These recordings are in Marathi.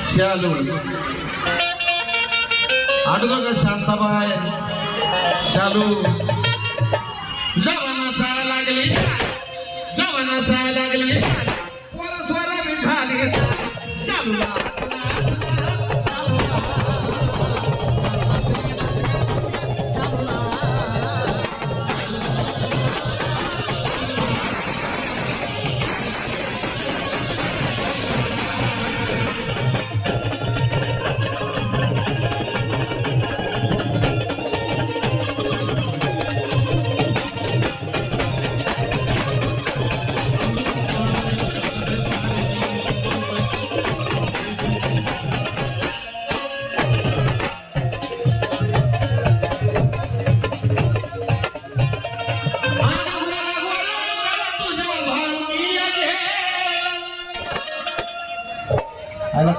शालू आडलो का शांताबाई शालू जवानाचा लागली पोरस्वर मी झाली शालूला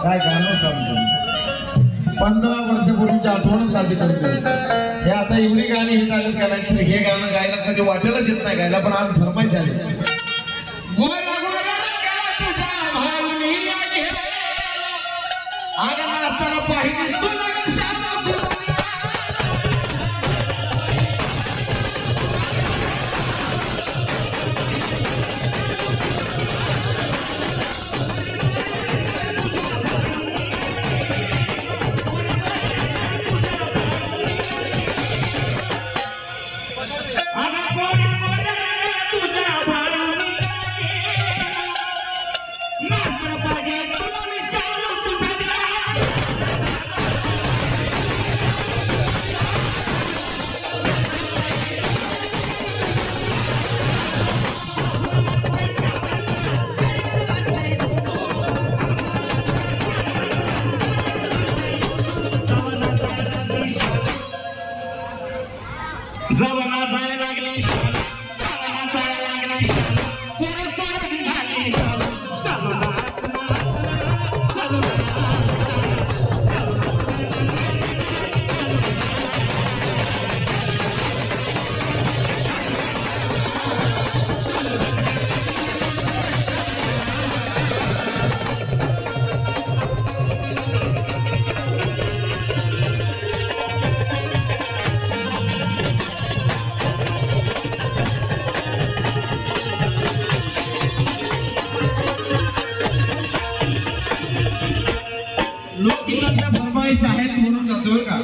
काय गाणं होतं 15 वर्षापूर्वीची आठवण ताजी करते हे आता एवढी गाणी हिट आली त्याला हे गाणं गायला कधी वाटेलच येत नाही गायला पण आज फरमाईश आली असताना पाहिजे जवाना जाय लागली पोरस्वर मी झाली लोकगीताच्या फरमाईश आहेत म्हणून जातोय का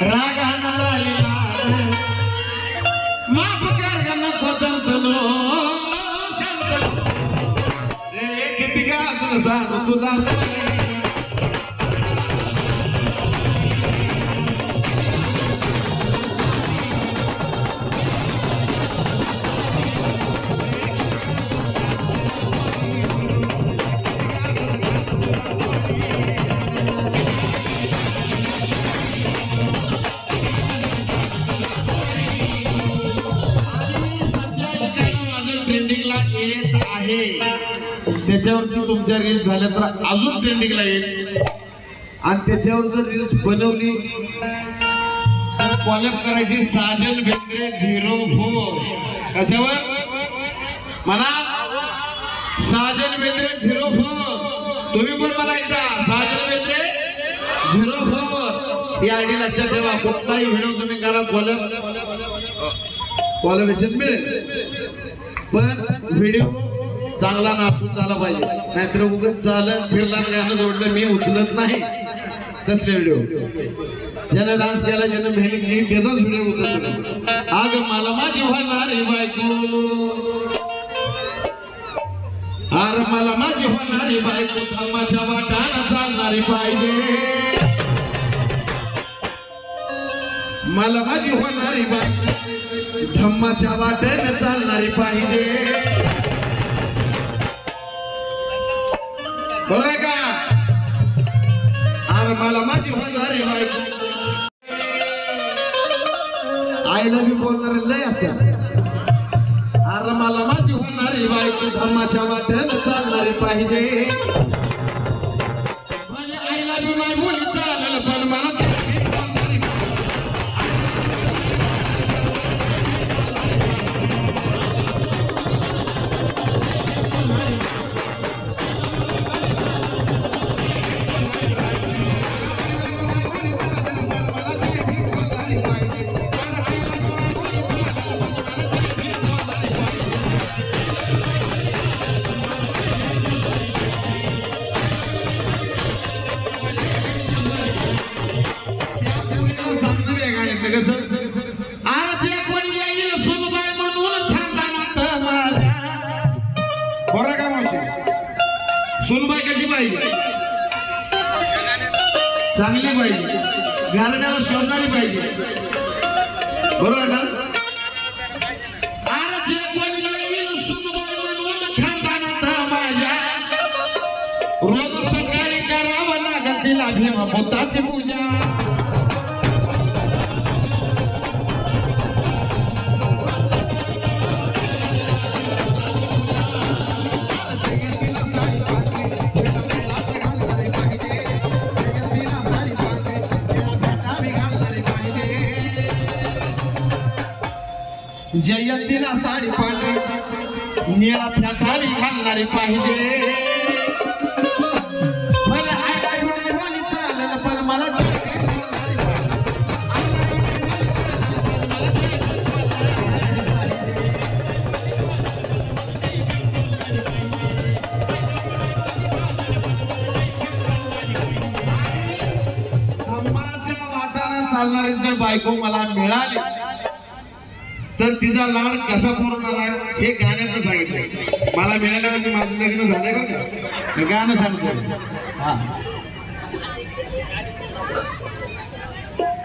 रागानं लालीला माफ कर गन कोतंतनो शब्द रे किती का असं सांग तुला त्याच्यावरती तुमच्या रील्स झाल्या तर अजून ट्रेंडिंगला येईल आणि त्याच्यावर जर रील्स बनवली तर कॉलॅब करायची साजन बेंद्रे 04 कशावर म्हणा साजन बेंद्रे 04 तुम्ही पण मला एकदा साजन बेंद्रे 04 ही आयडी लक्षात ठेवा कुठलाही व्हिडिओ तुम्ही करा कॉलॅबोरेशन मिळेल पण व्हिडिओ चांगला नाचून झाला पाहिजे नाहीतर उगाच चालत फिरला गाणं जोडलं मी उचलत नाही तसले व्हिडिओ ज्यानं डान्स केला ज्यानं मेहनत केली त्याचाच व्हिडिओ उचलतो आग मला माझी होणारी बायको आर मला माझी होणारी बायको धम्माच्या वाटानं चालणारी पाहिजे मला माझी होणारी बायको धम्माच्या वाटानं चालणारी पाहिजे बरोबर आहे का? अरे मला माझी होणारी बायको आईला मी बोलणारे लय असते. अरे मला माझी होणारी बायको धम्माच्या वाटेनं चालणारी पाहिजे. आईला मी नाही बोली चालेल पण मला सुनबाई कशी पाहिजे? चांगली पाहिजे, घराण्याला शोधणारी पाहिजे. बरोबर ना? अरे जे कोणी येईल सुनबाई म्हणून खानदानात माझ्या रोज सकाळी करावं लागत तिला भीमाभूताची पूजा. जयंतीला साडी पांढरी निळा फेटावी घालणारी पाहिजे. मला चालेल पण मला वाटाणा चालणारी जर बायको मला मिळाली तर तिचा लाड कसा पुरवणार आहे हे गाण्यात सांगितलं. मला मिळालं म्हणजे माझं लग्न झालंय बरं का, गाणं सांगितलं.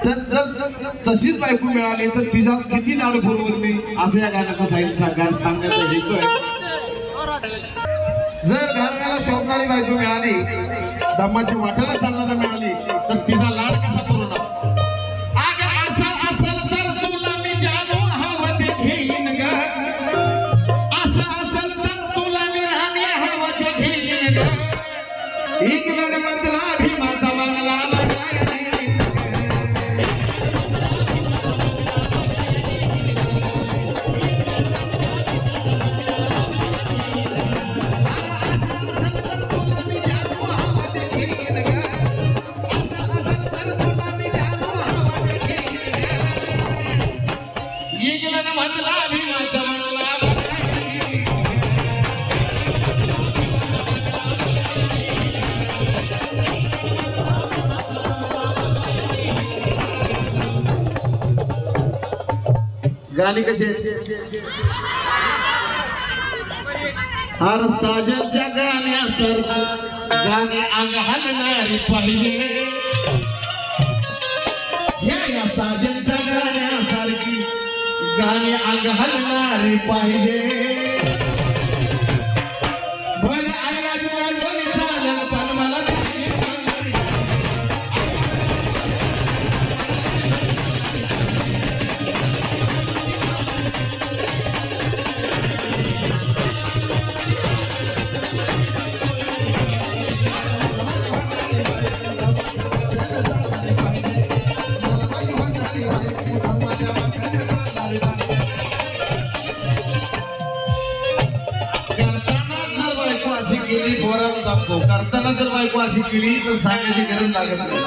तर जर तशीच बायको मिळाली तर तिचा किती लाड पुरवत मी असं या गाण्यात सांगायचं हेतू आहे. जर घराण्याला शोधणारी बायको मिळाली, दमाची वाटाणा चालणारा मिळाली तर तिचा लाड कसा पुरवणार? गाणी कशी हर साजनच्या गाण्यासारखी गाणे अंग हलणारी पाहिजे. या साजनच्या गाण्यासारखी गाणे अंग हलणारी पाहिजे. करताना जर बायको अशी केली तर सांगायची गरज लागत नाही,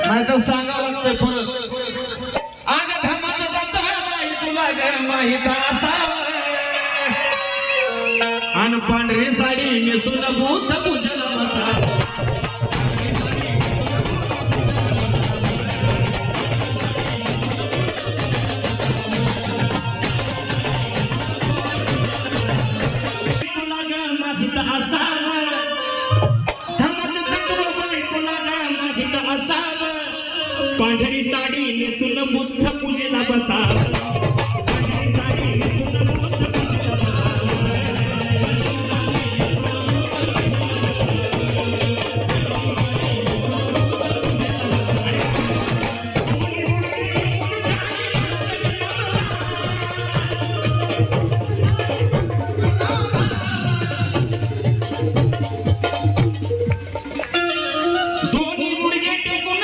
नाहीतर सांगावं लागतंय परत. आग धमाचं तुला माहित असावं आणि पांढरी साडी नेसून भूत पूजन बसावं. पांढरी साडी नेसून बुद्ध पूजेला बसावं. दोन्ही गुडघे टेकून